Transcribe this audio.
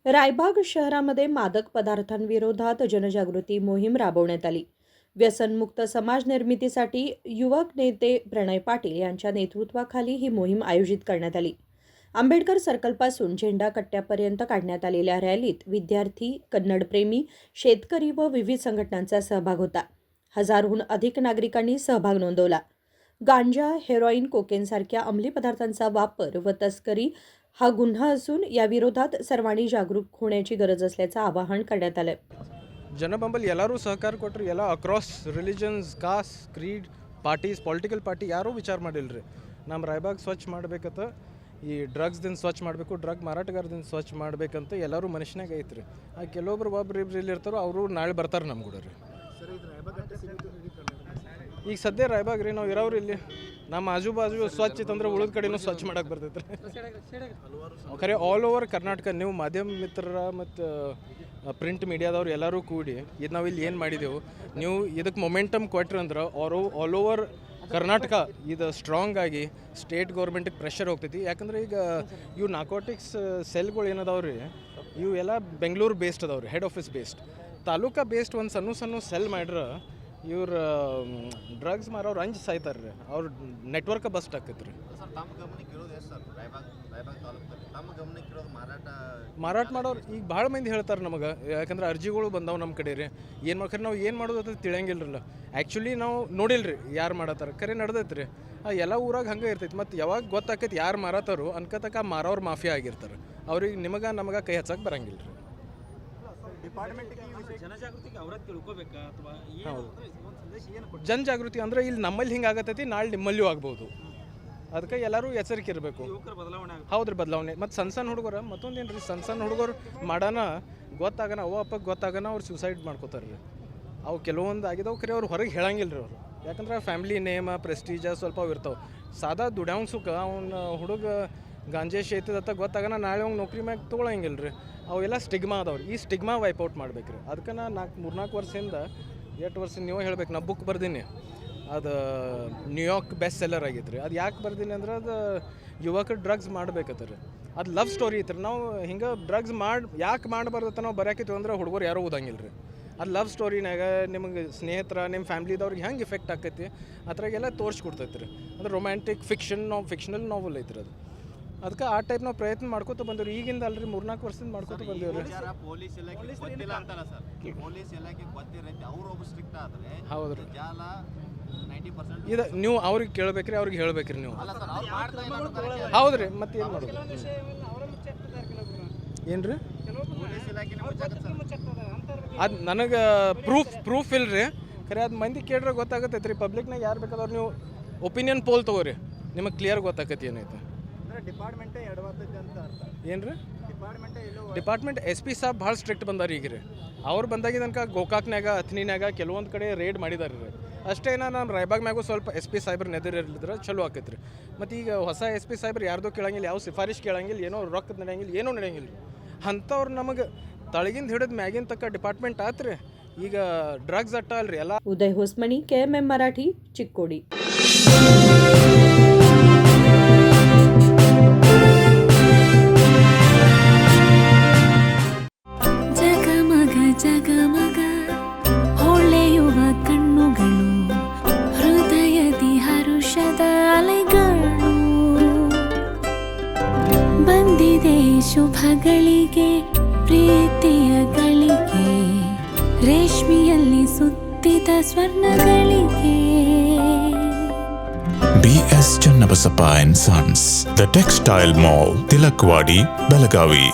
रायबाग शहरामध्ये मादक पदार्थांविरोधात जनजागृती मोहीम राबवण्यात आली. व्यसनमुक्त समाज निर्मितीसाठी युवक नेते प्रणय पाटील यांच्या नेतृत्वाखाली ही मोहीम आयोजित करण्यात आली. आंबेडकर सर्कलपासून झेंडा कट्ट्यापर्यंत काढण्यात आलेल्या रॅलीत विद्यार्थी, कन्नडप्रेमी, शेतकरी व विविध संघटनांचा सहभाग होता. हजारहून अधिक नागरिकांनी सहभाग नोंदवला. गांजा, हेरोईन, कोकेनसारख्या अंमली पदार्थांचा वापर व तस्करी हा गुन्हा असून याविरोधात सर्वांनी जागरूक होण्याची गरज असल्याचं आवाहन करण्यात आलं. ಜನಬಂಬಲ್ ಎಲ್ಲರೂ ಸಹಕಾರ ಕೊಟ್ಟರು. ಎಲ್ಲ across religions, cost, Creed, parties, political party ಯಾರೂ ವಿಚಾರ ಮಾಡಿಲ್ಲರಿ. ನಮ್ಮ ರಾಯಬಾಗ್ ಸ್ವಚ್ಛ ಮಾಡ್ಬೇಕಂತ, ಈ ಡ್ರಗ್ಸ್ದಿಂದ ಸ್ವಚ್ಛ ಮಾಡಬೇಕು, ಡ್ರಗ್ ಮಾರಾಟಗಾರದಿಂದ ಸ್ವಚ್ಛ ಮಾಡ್ಬೇಕಂತ ಎಲ್ಲರೂ ಮನುಷ್ಯನಾಗ ಐತ್ರಿ. ಆ ಕೆಲವೊಬ್ರು ಒಬ್ರು ಇಬ್ರು ಇಲ್ಲಿ ಇರ್ತಾರೋ ಅವರು ನಾಳೆ ಬರ್ತಾರೆ ನಮ್ಮ ಕೂಡ ರೀ. ಈಗ ಸದ್ಯ ರಾಯಬಾಗ್ ರೀ ನಾವು ಇರೋರು ಇಲ್ಲಿ ನಮ್ಮ ಆಜು ಬಾಜು ಸ್ವಚ್ಛ ಇತ್ತಂದ್ರೆ ಉಳಿದ ಕಡೆನೂ ಸ್ವಚ್ಛ ಮಾಡಕ್ಕೆ ಬರ್ತೈತೆ ರೀ. ಖರೆ ಆಲ್ ಓವರ್ ಕರ್ನಾಟಕ ನೀವು ಮಾಧ್ಯಮ ಮಿತ್ರರ ಮತ್ತು ಪ್ರಿಂಟ್ ಮೀಡಿಯಾದವ್ರು ಎಲ್ಲರೂ ಕೂಡಿ ಇದು ನಾವು ಇಲ್ಲಿ ಏನು ಮಾಡಿದೆವು, ನೀವು ಇದಕ್ಕೆ ಮೊಮೆಂಟಮ್ ಕೊಟ್ರಿ ಅಂದ್ರೆ ಆಲ್ ಓವರ್ ಕರ್ನಾಟಕ ಇದು ಸ್ಟ್ರಾಂಗ್ ಆಗಿ ಸ್ಟೇಟ್ ಗೌರ್ಮೆಂಟಿಗೆ ಪ್ರೆಷರ್ ಹೋಗ್ತೈತಿ. ಯಾಕಂದ್ರೆ ಈಗ ಇವು ನಾರ್ಕೋಟಿಕ್ಸ್ ಸೆಲ್ಗಳು ಏನದಾವ್ರಿ, ಇವು ಎಲ್ಲ ಬೆಂಗಳೂರು ಬೇಸ್ಡ್ ಅದಾವ್ರಿ, head office based. Taluka based ಒಂದು ಸಣ್ಣ ಸೆಲ್ ಮಾಡ್ರೆ ಇವ್ರು ಡ್ರಗ್ಸ್ ಮಾರೋರು ಅಂಜು ಸಾಯ್ತಾರೆ ರೀ. ಅವ್ರ ನೆಟ್ವರ್ಕ್ ಬಸ್ಟ್ ಆಕೈತೆ ರೀ. ಮಾರಾಟ ಮಾಡೋರು ಈಗ ಭಾಳ ಮಂದಿ ಹೇಳ್ತಾರೆ ನಮಗೆ, ಯಾಕಂದ್ರೆ ಅರ್ಜಿಗಳು ಬಂದಾವೆ ನಮ್ಮ ಕಡೆ ರೀ. ಏನು ಮಾಡ್ತಾರೆ ನಾವು ಏನು ಮಾಡೋದು ಅಂತ ತಿಳಿಯಂಗಿಲ್ಲರಲ್ಲ. ಆ್ಯಕ್ಚುಲಿ ನಾವು ನೋಡಿಲ್ಲ ರೀ ಯಾರು ಮಾಡತ್ತಾರ, ಖರೆ ನಡೆದೈತೆ ರೀ. ಎಲ್ಲ ಊರಾಗ ಹಂಗೆ ಇರ್ತೈತಿ. ಮತ್ತು ಯಾವಾಗ ಗೊತ್ತಾಕೈತಿ ಯಾರು ಮಾರತ್ತಾರೋ ಅನ್ಕೋತಕ್ಕ ಮಾರೋರು ಮಾಫಿಯಾ ಆಗಿರ್ತಾರೆ. ಅವ್ರಿಗೆ ನಮಗೆ ಕೈ ಹಚ್ಚಕ್ಕೆ ಬರಂಗಿಲ್ಲ ರೀ. ಜನಜಾಗೃತಿ ಅಂದ್ರೆ ಇಲ್ಲಿ ನಮ್ಮಲ್ಲಿ ಹಿಂಗೆ ಆಗತೈತಿ, ನಾಳೆ ನಿಮ್ಮಲ್ಲಿಯೂ ಆಗ್ಬೋದು. ಅದಕ್ಕೆ ಎಲ್ಲರೂ ಎಚ್ಚರಿಕೆ ಇರಬೇಕು. ಹೌದ್ರಿ, ಬದಲಾವಣೆ. ಮತ್ತು ಸಣ್ಣ ಹುಡುಗರು ಮತ್ತೊಂದೇನು ರೀ, ಸಣ್ಣ ಹುಡುಗರು ಮಾಡೋಣ ಗೊತ್ತಾಗನ ಅವ್ವ ಅಪ್ಪಗೆ ಗೊತ್ತಾಗನ ಅವ್ರು ಸೂಸೈಡ್ ಮಾಡ್ಕೋತಾರೆ ರೀ. ಅವು ಕೆಲವೊಂದು ಆಗಿದಾವೆ, ಖರೆ ಅವ್ರು ಹೊರಗೆ ಹೇಳಂಗಿಲ್ಲ ರೀ. ಅವರು ಯಾಕಂದ್ರೆ ಫ್ಯಾಮಿಲಿ ನೇಮ, ಪ್ರೆಸ್ಟೀಜ ಸ್ವಲ್ಪ ಅವು ಇರ್ತಾವೆ. ಸಾದಾ ದುಡ್ಯಾವಂಗೆ ಸುಖ ಅವ್ನ ಹುಡುಗ ಗಾಂಜೆ ಶೇತದತ್ತ ಗೊತ್ತಾಗನ ನಾಳೆ ಅವ್ನು ನೌಕರಿ ಮ್ಯಾಗ ತೊಗೊಳಂಗಿಲ್ಲ ರೀ. ಅವೆಲ್ಲ ಸ್ಟಿಗ್ಮಾ ಅದಾವ್ರಿ. ಈ ಸ್ಟಿಗ್ಮಾ ವೈಪೌಟ್ ಮಾಡ್ಬೇಕು ರೀ. ಅದಕ್ಕೆ ನಾನು 3-4 ವರ್ಷದಿಂದ 8 ವರ್ಷ ನೀವು ಹೇಳ್ಬೇಕು, ನಾ ಬುಕ್ ಬರ್ದೀನಿ. ಅದು ನ್ಯೂಯಾರ್ಕ್ ಬೆಸ್ಟ್ ಸೆಲ್ಲರ್ ಆಗೈತೆ ರೀ. ಅದು ಯಾಕೆ ಬರ್ದೀನಿ ಅಂದ್ರೆ ಅದು ಯುವಕರು ಡ್ರಗ್ಸ್ ಮಾಡ್ಬೇಕತ್ತ ರೀ. ಅದು ಲವ್ ಸ್ಟೋರಿ ಐತೆ ರೀ. ನಾವು ಹಿಂಗೆ ಡ್ರಗ್ಸ್ ಯಾಕೆ ಮಾಡಬಾರ್ದತ್ತ ನಾವು ಬರೆಯಾಕೈತಿ ಅಂದ್ರೆ ಹುಡುಗರು ಯಾರೂ ಓದಂಗಿಲ್ಲ ರೀ. ಅದು ಲವ್ ಸ್ಟೋರಿನಾಗ ನಿಮಗೆ ಸ್ನೇಹಿತರ, ನಿಮ್ಮ ಫ್ಯಾಮ್ಲಿದವ್ರಿಗೆ ಹೆಂಗೆ ಇಫೆಕ್ಟ್ ಆಕೈತಿ ಅದ್ರಾಗೆಲ್ಲ ತೋರಿಸ್ಕೊಡ್ತೈತೆ ರೀ. ಅಂದ್ರೆ ರೊಮ್ಯಾಂಟಿಕ್ ಫಿಕ್ಷನಲ್ ನಾವಲ್ ಐತ್ರಿ ಅದು. ಅದಕ್ಕೆ ಆ ಟೈಪ್ ನಾವು ಪ್ರಯತ್ನ ಮಾಡ್ಕೋತ ಬಂದೇವ್ರಿ. ಈಗಿಂದ ಅಲ್ರಿ 3-4 ವರ್ಷದಿಂದ ಮಾಡ್ಕೋತ ಬಂದೇವ್ರಿ. ಹೌದ್ರಿ, ಇದು ನೀವು ಅವ್ರಿಗೆ ಕೇಳ್ಬೇಕ್ರಿ, ಅವ್ರಿಗೆ ಹೇಳ್ಬೇಕ್ರಿ ನೀವು. ಹೌದ್ರಿ, ಮತ್ತೆ ಏನು ಮಾಡೋದು ಏನ್ರಿ? ಅದು ನನಗೆ ಪ್ರೂಫ್ ಇಲ್ರಿ. ಖರೆ ಅದು ಮಂದಿ ಕೇಳ್ರೆ ಗೊತ್ತಾಗತ್ತೈತೆ ರೀ. ಪಬ್ಲಿಕ್ನಾಗ ಯಾರು ಬೇಕಾದವ್ರು ನೀವು ಒಪಿನಿಯನ್ ಪೋಲ್ ತೊಗೋರಿ, ನಿಮಗೆ ಕ್ಲಿಯರ್ ಗೊತ್ತಾಗತ್ತೆ ಏನೈತೆ. ಏನು ರೀ ಡಿಪಾರ್ಟ್ಮೆಂಟ್ SP ಸಾಬ್ ಭಾಳ ಸ್ಟ್ರಿಕ್ಟ್ ಬಂದಾರ ಈಗ ರೀ. ಅವ್ರು ಬಂದಾಗಿ ತನಕ ಗೋಕಾಕ್ನಾಗ, ಅಥಣಿನಾಗ ಕೆಲವೊಂದು ಕಡೆ ರೇಡ್ ಮಾಡಿದಾರೆ ರೀ. ಅಷ್ಟೇ ನಮ್ಮ ರಾಯಬಾಗ್ ಮ್ಯಾಗೂ ಸ್ವಲ್ಪ SP ಸಾಹೇಬ್ರು ನೆದರಿದ್ರೆ ಚಲೋ ಆಕೈತೆ ರೀ. ಮತ್ತು ಈಗ ಹೊಸ SP ಸಾಹೇಬ್ರು ಯಾರ್ದು ಕೇಳಂಗಿಲ್ಲ, ಯಾವ ಸಿಫಾರಿಶ್ ಕೇಳಂಗಿಲ್ಲ, ಏನೋ ರೊಕ್ಕದ ನಡೆಯಂಗಿಲ್ಲ, ಏನೂ ನಡೆಯಂಗಿಲ್ಲ ರೀ. ಅಂಥವ್ರು ನಮಗೆ ತಳಗಿಂದ ಹಿಡಿದು ಮ್ಯಾಗಿನ ತಕ್ಕ ಡಿಪಾರ್ಟ್ಮೆಂಟ್ ಆತ್ರಿ. ಈಗ ಡ್ರಗ್ಸ್ ಅಟ್ಟ ಅಲ್ರಿ ಎಲ್ಲ. ಉದಯ್ ಹೊಸ್ಮನಿ, KMM ಮರಾಠಿ, ಚಿಕ್ಕೋಡಿ. ಜಗಮಗ ಹೊಳೆಯುವ ಕಣ್ಣುಗಳು, ಹೃದಯದಿ ಹರುಷದ ಅಲೆಗಳು. ಬಂದಿದೆ ಶುಭಗಳಿಗೆ, ಪ್ರೀತಿಯ ಗಳಿಗೆ, ರೇಷ್ಮೆಯಲ್ಲಿ ಸುತ್ತಿದ ಸ್ವರ್ಣಗಳಿಗೆ. BS Channabasappa and Sons, The Textile Mall, Tilakwadi, Belagavi.